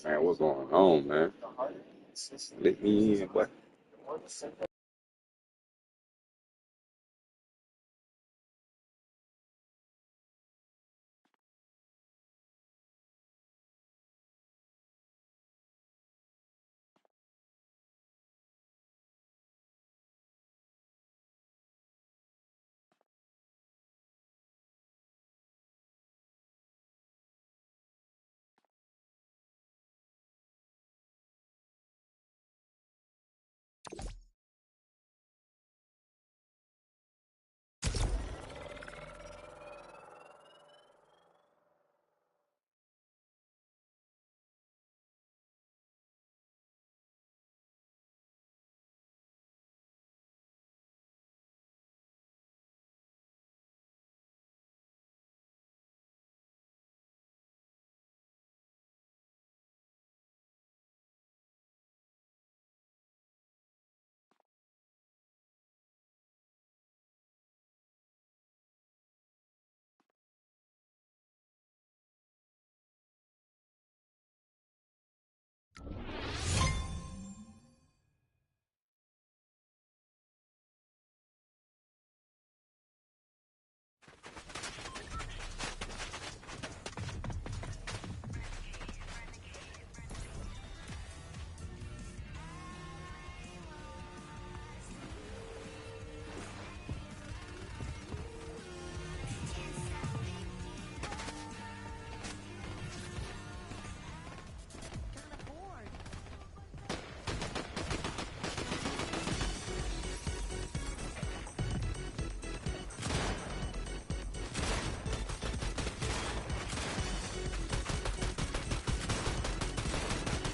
Man, what's going on, man? Let me in, what?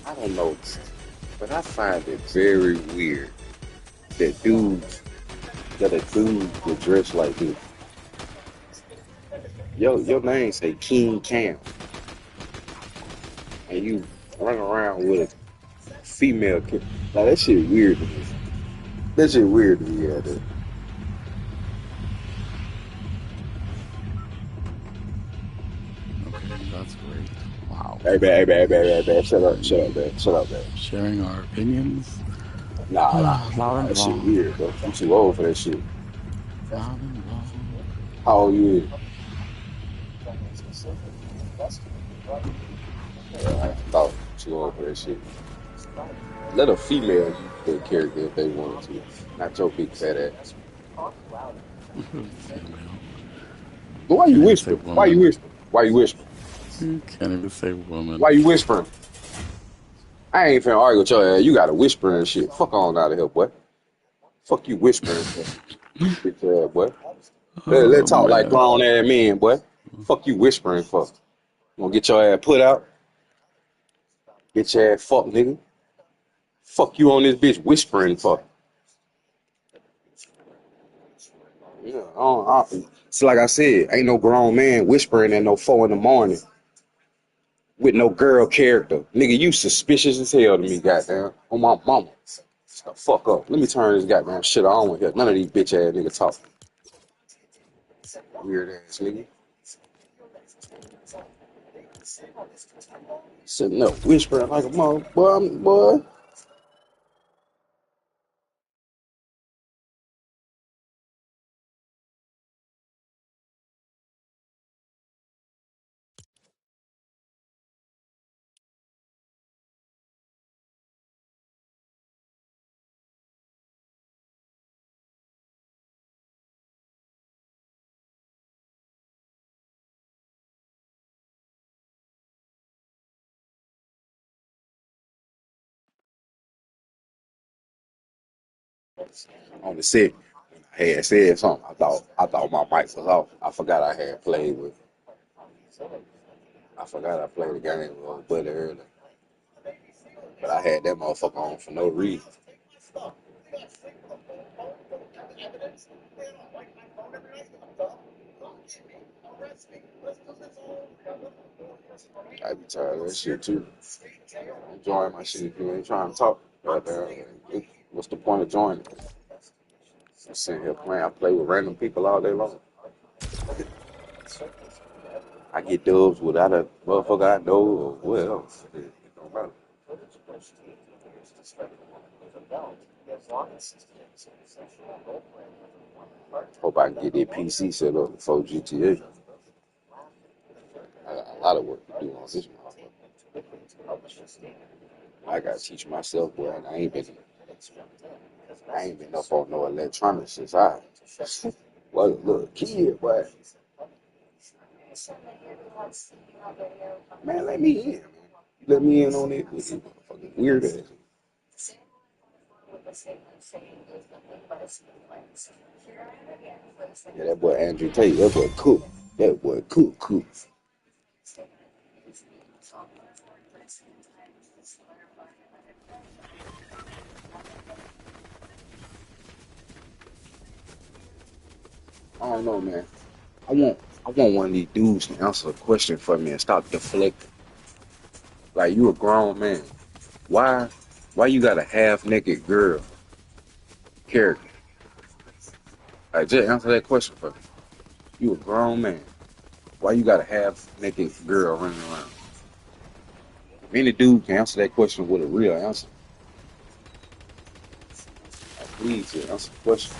I don't know, but I find it very weird that a dude would dress like this. Your name say King Cam, and you run around with a female kid. Now that shit weird to me. That shit weird to me, yeah, dude. Okay, that's great. Wow. Hey, man, shut up, man. Sharing our opinions. Nah, Loud and that shit wrong. weird, bro. I'm too old for that shit. Loud and wrong. How old you is? I thought too old for that shit. Let a female use their character if they wanted to. Not your big fat ass. Female. But why you Can't even say whispering? Why you woman. whispering? Why you whispering? Can't even say woman. Why you whispering? I ain't finna argue with your ass. You got to whisper and shit. Fuck on out of here, boy. Fuck you whispering for, bitch ass, boy. Let's Oh talk like man. grown ass men, boy. Fuck you whispering for. You gonna get your ass put out? Get your ass fucked, nigga. Fuck you on this bitch whispering for. Yeah, it's like I said, ain't no grown man whispering at no 4 in the morning with no girl character. Nigga, you suspicious as hell to me, goddamn. On my mama. Shut the fuck up. Let me turn this goddamn shit on. I don't want to hear none of these bitch ass niggas talk. Weird ass nigga. Sitting up whispering like a mother, boy. On the set, I had said something. I thought my mic was off. I forgot I had played with. I forgot I played the game with old buddy earlier. But I had that motherfucker on for no reason. I be tired of that shit too. Enjoying my shit if you ain't trying to talk. What's the point of joining? I'm sitting here playing. I play with random people all day long. I get dubs without a motherfucker I know or what else. It don't matter. Hope I can get that PC set up before GTA. I got a lot of work to do on this motherfucker. I gotta teach myself, boy, and I ain't been up on no electronics since I was a little kid, boy. Man, let me in, man. Let me in on it. This motherfucking weird ass. Yeah, that boy Andrew Tate, that boy cook. That boy cook. I don't know, man. I want one of these dudes to answer a question for me and stop deflecting. Like you a grown man. Why you got a half naked girl character? Like just answer that question for me. You a grown man. Why you got a half naked girl running around? If any dude can answer that question with a real answer, like, please just answer the question.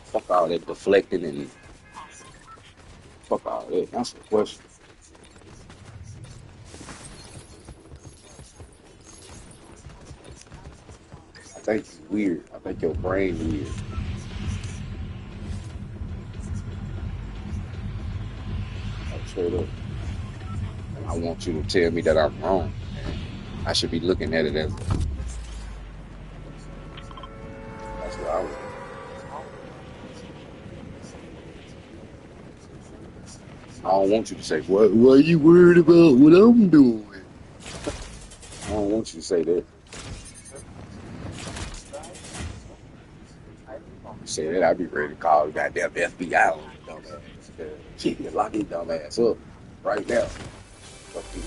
Fuck all that deflecting and fuck all that. Answer the question. I think it's weird. I think your brain weird. Like, straight up. And I want you to tell me that I'm wrong. I should be looking at it as that's what I was. I don't want you to say, what are you worried about what I'm doing? I don't want what you say that. You say that, I'd be ready to call the goddamn FBI on his dumb ass. Shit, lock his dumb ass up right now. Fuck you,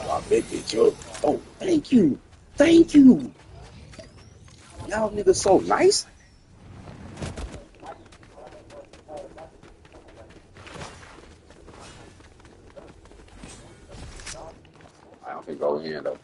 lock that bitch up. Oh, thank you. Thank you. Y'all niggas so nice. I don't think go in though.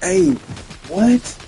Hey, what?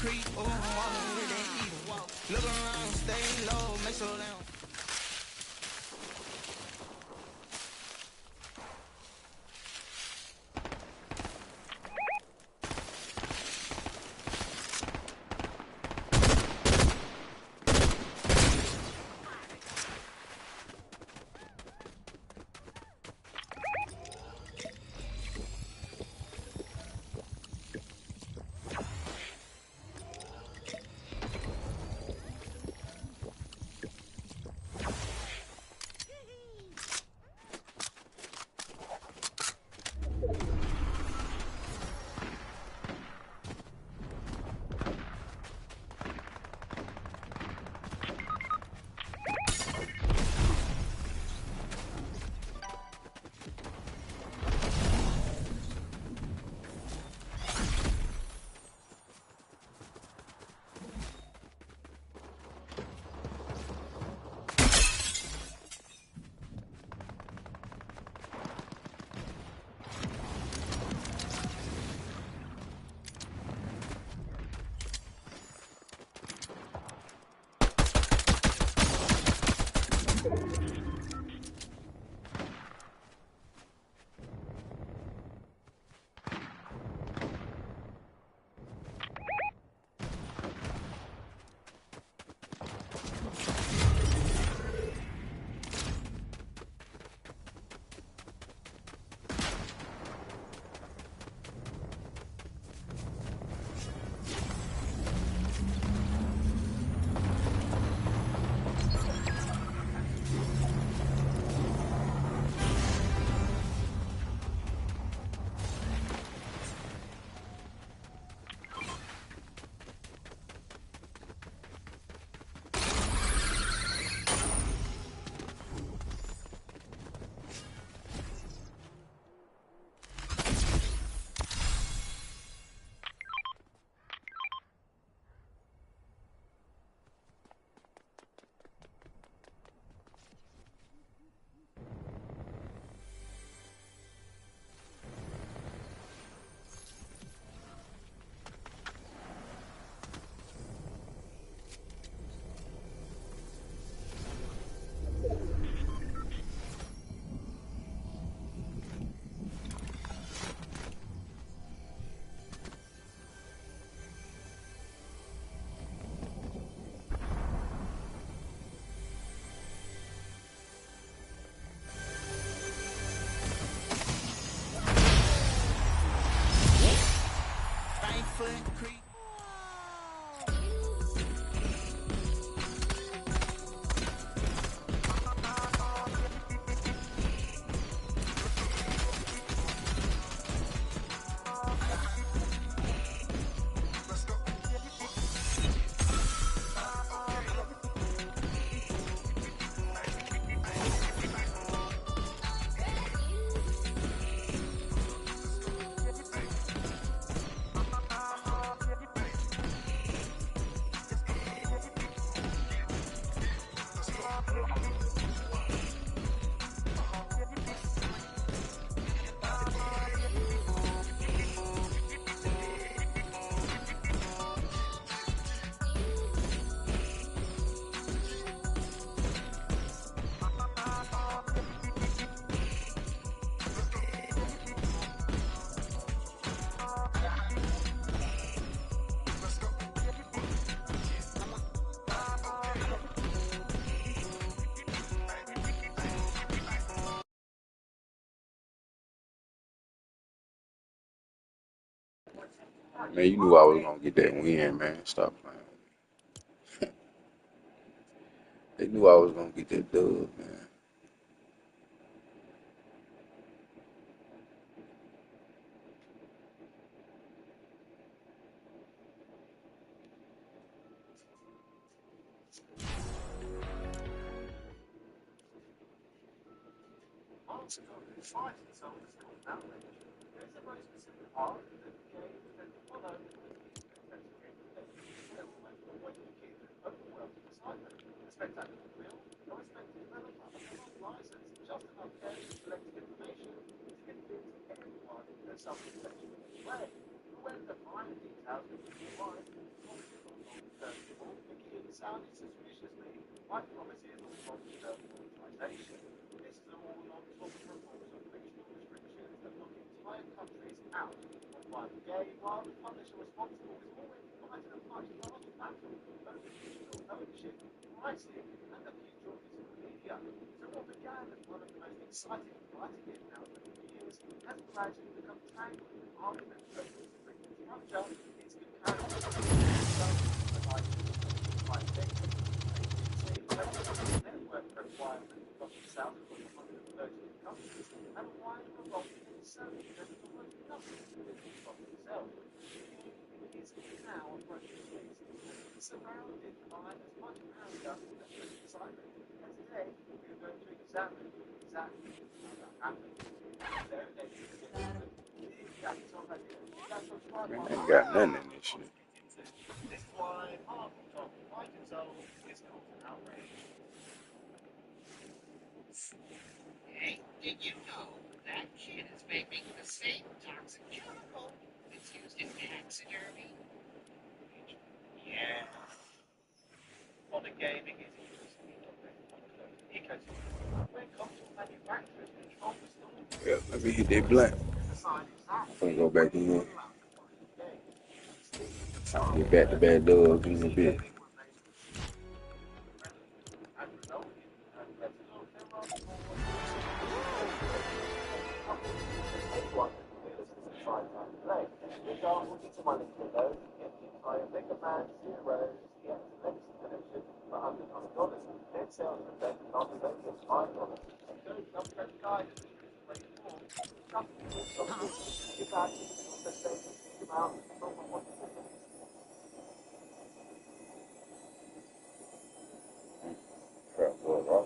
Creep, oh, I'm walking with that heat. Look around, stay low, make slow down. Man, you knew I was gonna get that win, man. Stop playing. They knew I was gonna get that dub, man. Man, I ain't got nothing in this shit. Hey, did you know that kid is vaping the same toxic chemical that's used in taxidermy? Yeah. Modern gaming is increasingly dominated by ecosystem where console manufacturers control the storage Yeah, let me hit that blunt. I'm gonna go back in here. I'll get back to back dubs in a bit. Crap, boy,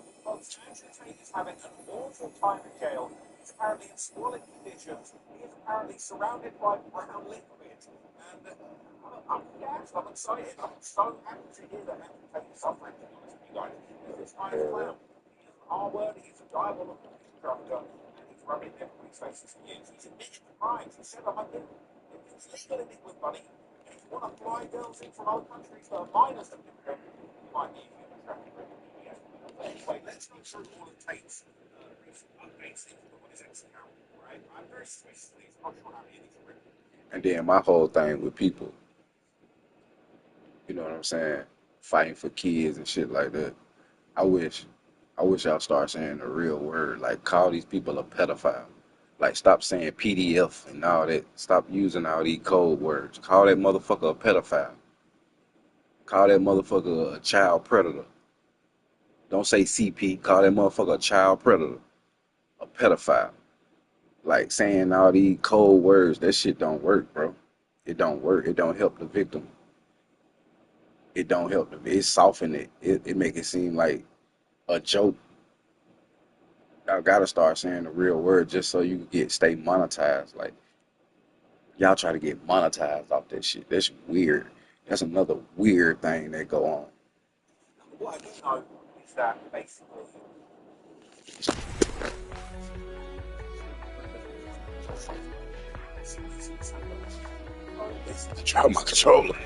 and then my whole thing with people, you know what I'm saying, fighting for kids and shit like that. I wish, I wish y'all start saying the real word. Like call these people a pedophile. Like stop saying PDF and all that. Stop using all these code words. Call that motherfucker a pedophile. Call that motherfucker a child predator. Don't say CP. Call that motherfucker a child predator, a pedophile. Like saying all these cold words, that shit don't work, bro. It don't work. It don't help the victim. It don't help them. It soften it. It make it seem like a joke. Y'all gotta start saying the real word just so you can get stay monetized. Like y'all try to get monetized off that shit. That's weird. That's another weird thing that go on. Try my controller.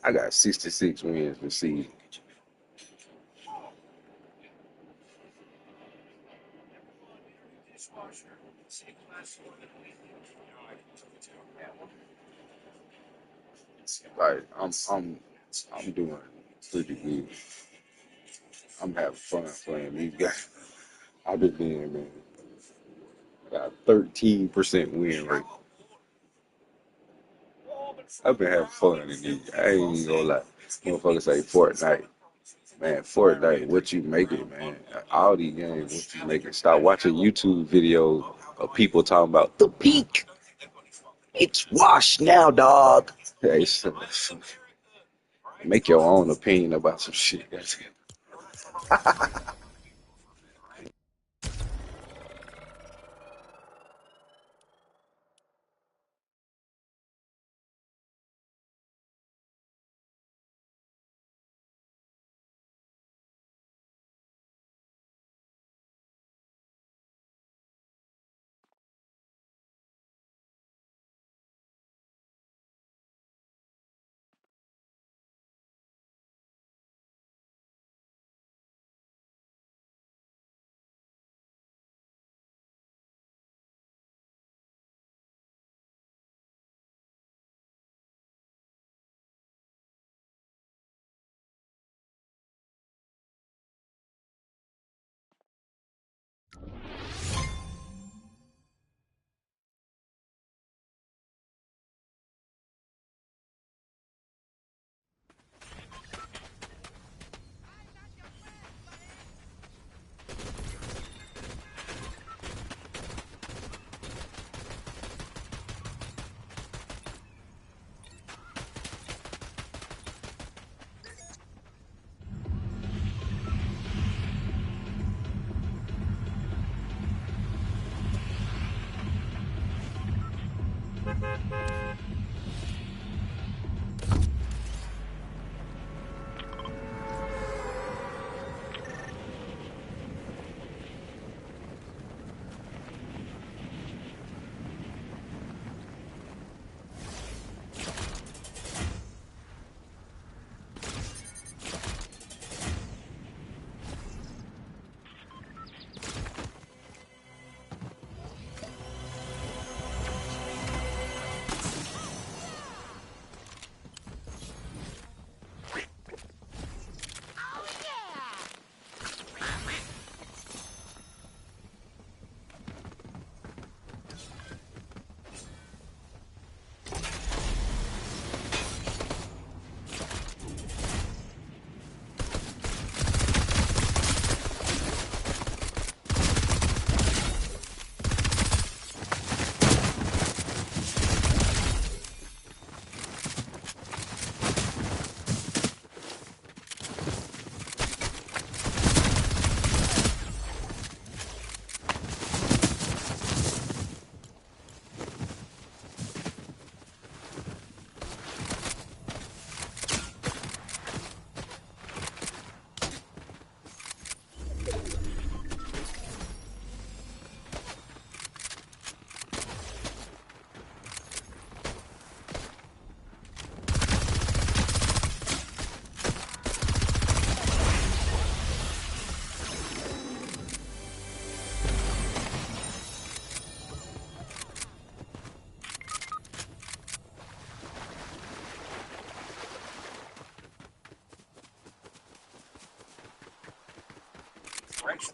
I got 66 wins this season. Like I'm doing pretty good. I'm having fun playing these guys. I've been being, man. Got 13% win rate. I've been having fun in these. I ain't even gonna lie. Motherfuckers say Fortnite. Man, Fortnite, what you make it, man. All these games, what you make it. Stop watching YouTube videos of people talking about the peak. It's washed now, dog. Hey, make your own opinion about some shit.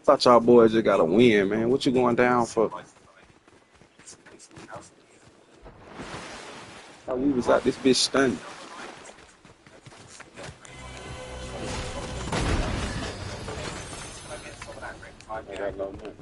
Thought y'all boys just got to win, man. What you going down for? Thought we was out this bitch stunned. I got no money.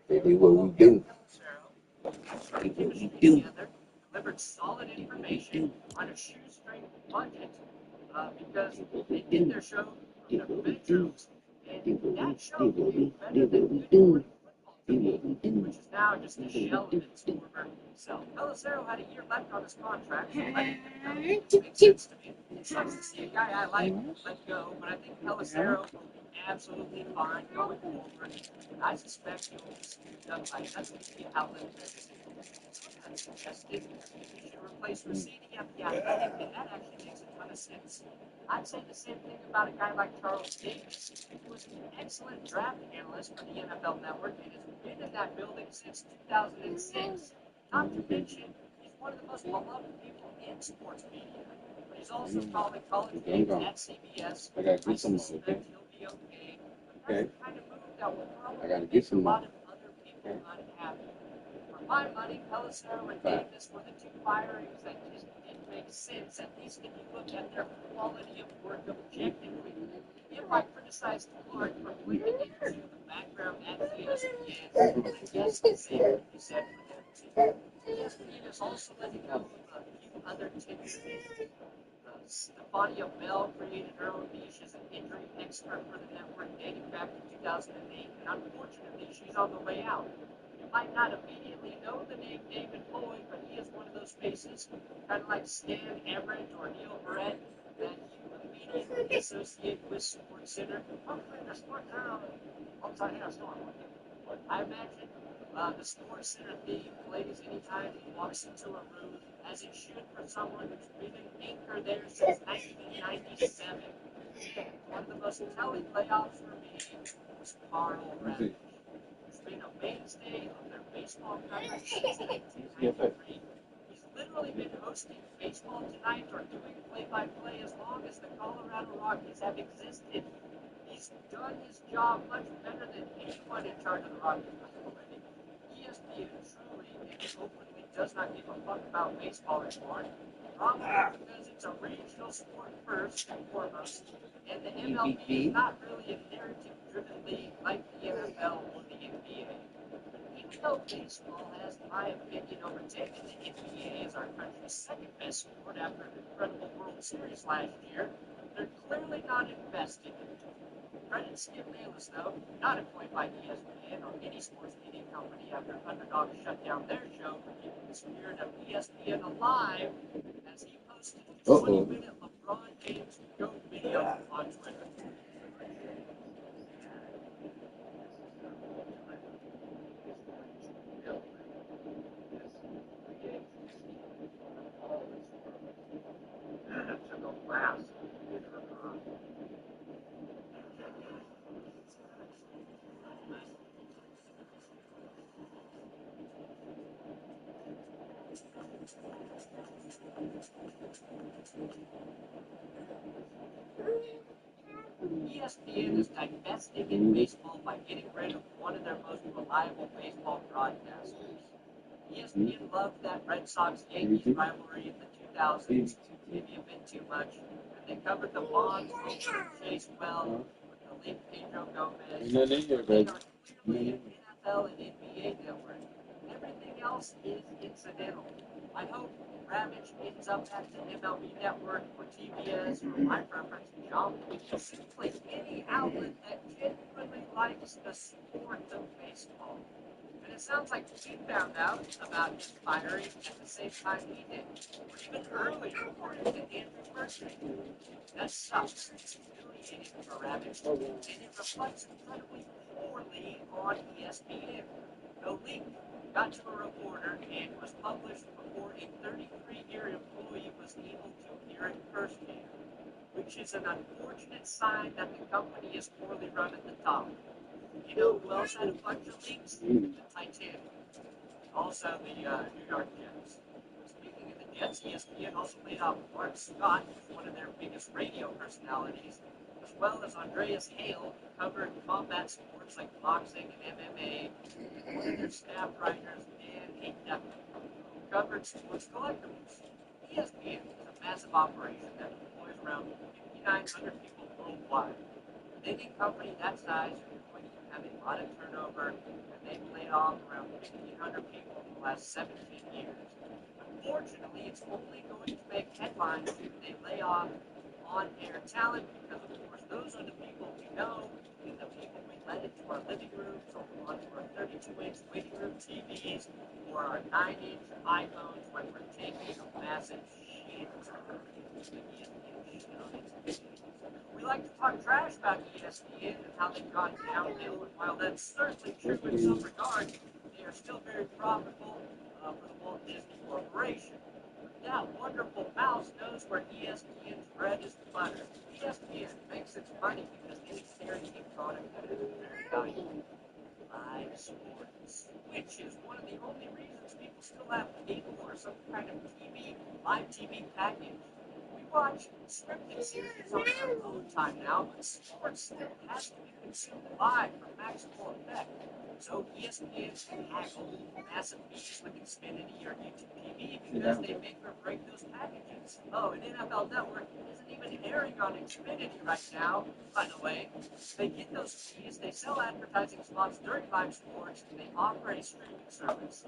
That is what we do. smart chemistry together, delivered solid information on a shoestring budget because they did their show from their bedrooms, and that show did better than Good Morning Football TV, which is now just a shell of its former self. Pelissero had a year left on his contract, so letting him go makes sense to me. It sucks to see a guy I like let go, but I think Pelissero will be absolutely fine going forward. I suspect he will be scooped up by nothing to be outlet business. Someone suggested he should replace Rossini at the Athletic, and that actually makes a ton of sense. I'd say the same thing about a guy like Charles Davis, who was an excellent draft analyst for the NFL Network and has been in that building since 2006. Not to mention, he's one of the most beloved people in sports media. But he's also calling college games at CBS. I suspect he'll be okay. But that's the kind of move that will probably make a lot of other people unhappy. For my money, Pelissero and Davis were the two firings that just didn't make sense, at least if you look at their quality of work objectively. If I criticized Clark for blinking into the background at ESPN, I guess the same could be said for them too. ESPN is also letting go of a few other tenures. Stefania Bell created her own niche as an injury expert for the network dating back to 2008, and unfortunately, she's on the way out. You might not immediately know the name David Lloyd, but he is one of those faces, kind of like Stan Everett or Neil Barrett, that you immediately associate with SportsCenter. Hopefully, the SportsCenter I imagine the SportsCenter theme plays anytime he walks into a room, as it should for someone who's been an anchor there since 1997. And one of the most telling playoffs for me was Carl Ravitch. He's been a mainstay of their baseball coverage since 1993. He's literally been hosting Baseball Tonight or doing play-by-play as long as the Colorado Rockies have existed. He's done his job much better than anyone in charge of the Rockies. ESPN truly and openly does not give a fuck about baseball anymore. Probably because it's a regional sport first and foremost, and the MLB is not really a narrative-driven league like the NFL or the NBA. Even though baseball has, in my opinion, overtaken the NBA as our country's second best sport after an incredible World Series last year, they're clearly not invested in it. Credit Skip Bayless, though, not employed by ESPN or any sports media company after Underdog shut down their show for keeping the spirit of ESPN alive, as he posted a 20-minute LeBron James GOAT video on Twitter. To the last. ESPN is divesting in baseball by getting rid of one of their most reliable baseball broadcasters. ESPN loved that Red Sox-Yankees rivalry in the 2000s, maybe a bit too much, and they covered the Bonds over Chase well with the late Pedro Gomez. They are clearly an NFL and NBA network. Everything else is incidental. I hope Ravitch ends up at the MLB Network or TBS or my preference, Jump, or simply any outlet that genuinely likes the sport of baseball. And it sounds like he found out about his firing at the same time he did, or even earlier, according to Andrew Mercer. That sucks. It's humiliating for Ravitch, and it reflects incredibly poorly on ESPN. The leak got to a reporter and was published before a 33-year employee was able to hear it firsthand, which is an unfortunate sign that the company is poorly run at the top. You know who else had a bunch of leaks? The Titanic. Also the New York Jets. Speaking of the Jets, ESPN also laid off Mark Scott, who's one of their biggest radio personalities, as well as Andreas Hale, who covered combat sports like boxing and MMA, and one of their staff writers, Dan Hayden, who covered sports collectibles. ESPN is a massive operation that employs around 5,900 people worldwide. With any company that size, you're going to have a lot of turnover, and they've laid off around 1,500 people in the last 17 years. Unfortunately, it's only going to make headlines if they lay off on-air talent because, of course, those are the people we know and the people we let into our living rooms or onto our 32-inch waiting room TVs or our 9-inch iPhones when we're taking a massive shit. We like to talk trash about ESPN and how they've gone downhill, and while that's certainly true in some regards, they are still very profitable for the Walt Disney Corporation. That wonderful mouse knows where ESPN's bread is buttered. ESPN makes its money because they carry a product that is very valuable. Live sports, which is one of the only reasons people still have cable or some kind of live TV package. We watch scripted series on our own time now, but sports still has to be consumed live for maximal effect. So ESPN can haggle massive fees with Xfinity or YouTube TV because they make or break those packages. Oh, and NFL Network isn't even airing on Xfinity right now, by the way. They get those fees, they sell advertising spots during live sports, and they offer a streaming service.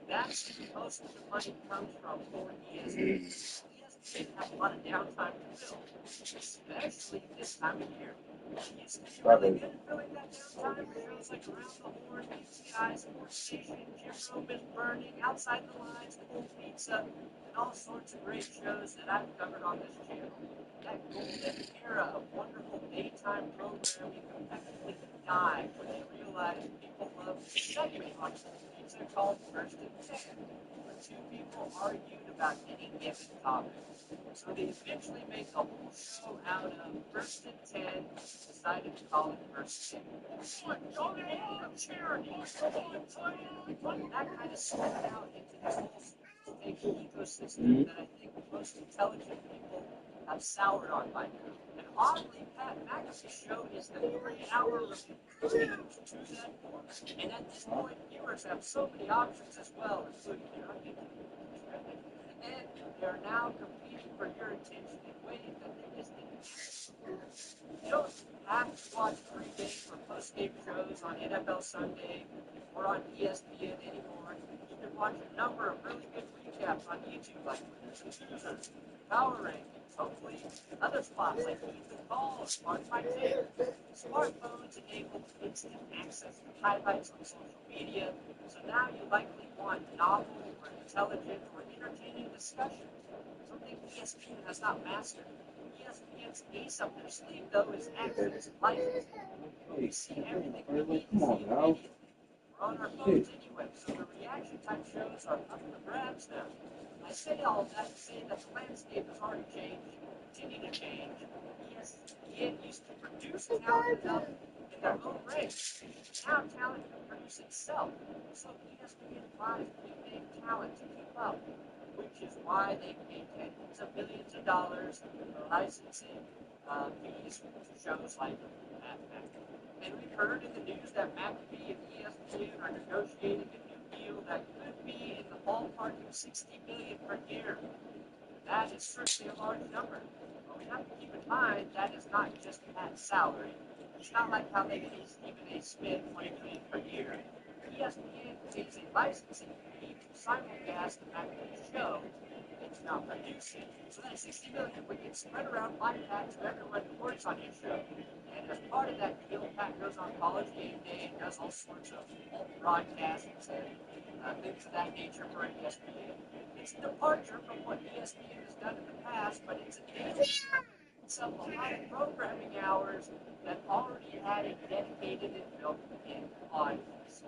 That's where most of the money comes from for ESPN. ESPN has a lot of downtime to fill, especially this time of year. It used to be really good at filling that downtime with shows like Around the Horn, PTI, Sports Station, Jim Rome is Burning, Outside the Lines, Cold Pizza, and all sorts of great shows that I've covered on this channel. That golden era of wonderful daytime programming effectively died when they realized people love the segment on Pizza called First and 10, where two people argued about any given topic. So they eventually made the whole show out of First and 10, decided to call it First and 10. Charity, that kind of spun out into this whole fake ecosystem that I think most intelligent people have soured on by now. And oddly, Pat McAfee's show is the 3-hour repeat to that format. And at this point, viewers have so many options as well, including and they are now competing for your attention in ways that they just didn't. You don't have to watch pre-game or post-game shows on NFL Sunday or on ESPN anymore. You can watch a number of really good recaps on YouTube, like Winners and Losers, Power Rankings, hopefully other spots like Ethan Ball, Smart My Take. Smartphones enable instant access to highlights on social media, so now you likely want novel or intelligent or entertaining discussion, something ESPN has not mastered. ESPN's ace up their sleeve, though, is access and licensing. We see everything we need to see immediately. We're on our phones anyway, so the reaction type shows are up for grabs now. I say all of that to say that the landscape has already changed, continue to change. ESPN used to produce talent enough in their own race. Now talent can produce itself, so ESPN buys big-name talent to keep up, which is why they pay tens of millions of dollars for licensing fees to shows like Mad Men. And we've heard in the news that McAfee and ESPN are negotiating a new deal that could be in the ballpark of $60 million per year. That is certainly a large number, but we have to keep in mind that is not just Pat's salary. It's not like how they pay Stephen A. Smith $20 million per year. ESPN pays a licensing fee to simulcast the McAfee show. It's not producing, so that $60 million would get spread around by Pat to everyone who works on his show. And as part of that deal, Pat goes on College Game Day and does all sorts of broadcasts and things of that nature for ESPN. It's a departure from what ESPN has done in the past, but it's a daily itself a lot of programming hours that already had a dedicated and built-in audience.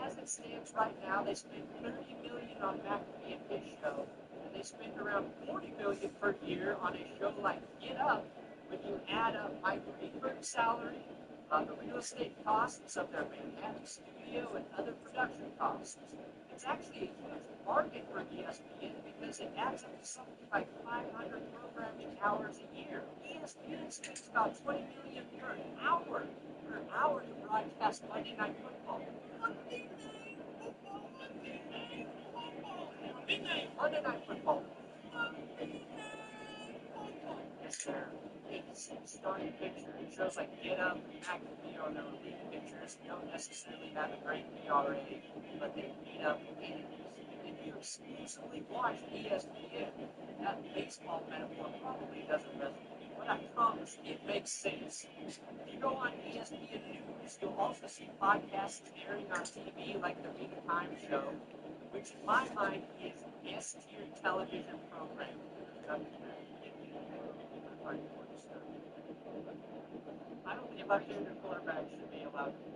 As it stands right now, they spend $30 million on McAfee and his show, and they spend around $40 million per year on a show like Get Up. When you add up Mike Greenberg's salary, the real estate costs of their Manhattan studio, and other production costs, it's actually a huge bargain for ESPN because it adds up to something like 500 programming hours a year. ESPN spends about $20 million per hour to broadcast Monday Night Football. Monday Night Football. is their starting pitcher. It shows like Get Up and McAfee are their relief pitchers who don't necessarily have a great ERA, but they beat up innings. If you exclusively watch ESPN, that baseball metaphor probably doesn't resonate, but I promise it makes sense. If you go on ESPN News, you'll also see podcasts airing on TV like the Rita Time Show, which in my mind is S-tier television programming. I don't think left-handed quarterbacks should be allowed to.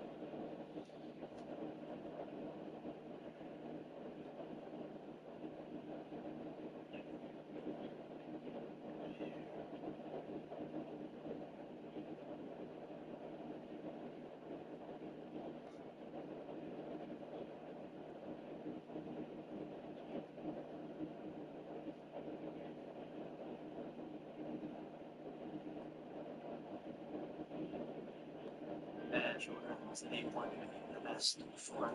Sure. So they wanted to be the best before.